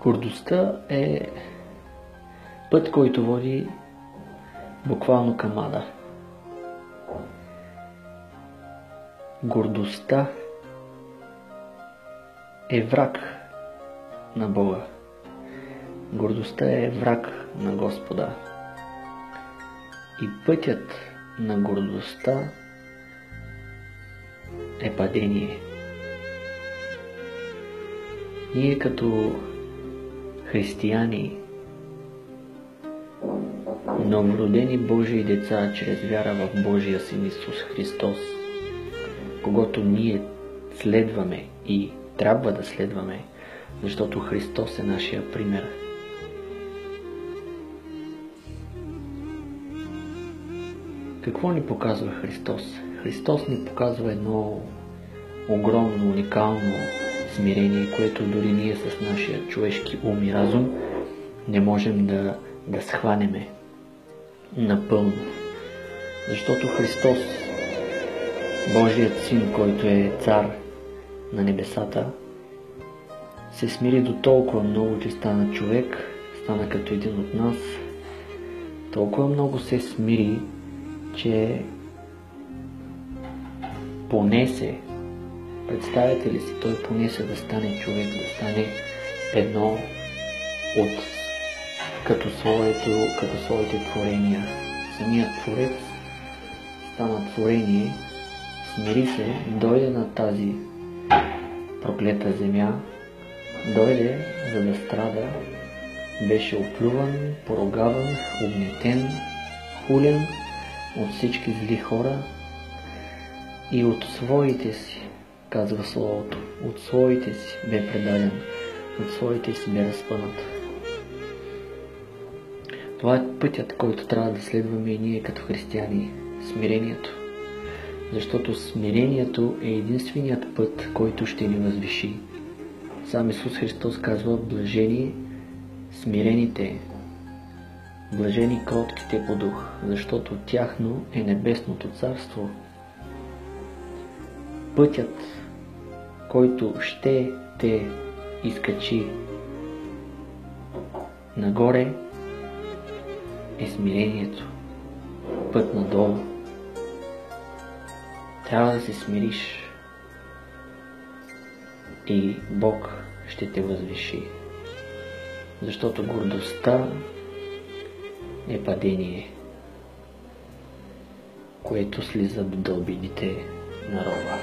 Гордостта е път, който води буквално към ада. Гордостта е враг на Бога. Гордостта е враг на Господа. И пътят на гордостта е падение. Ние като християни, новородени Божии деца чрез вяра в Божия Син Исус Христос, когото ние следваме и трябва да следваме, защото Христос е нашия пример. Какво ни показва Христос? Христос ни показва едно огромно, уникално смирение, което дори ние с нашия човешки ум и разум не можем да схванеме напълно. Защото Христос, Божият Син, който е цар на небесата, се смири до толкова много, че стана човек, стана като един от нас. Толкова много се смири, че понесе, представете ли си, той понесе да стане човек, да стане едно като своите творения. Самият Творец стана творение, смири се, дойде на тази проклета земя, дойде за да страда, беше оплюван, поругаван, угнетен, хулен от всички зли хора и от своите си, казва Словото, от своите си бе предаден, от своите си бе разпънат. Това е пътят, който трябва да следваме и ние като християни, смирението. Защото смирението е единственият път, който ще ни възвиши. Сам Исус Христос казва: блажени смирените, блажени кротките по дух, защото тяхно е небесното царство. Пътят, който ще те изкачи нагоре, е смирението. Път надолу. Трябва да се смириш и Бог ще те възвиши. Защото гордостта е падение, което слиза до дълбините на рова.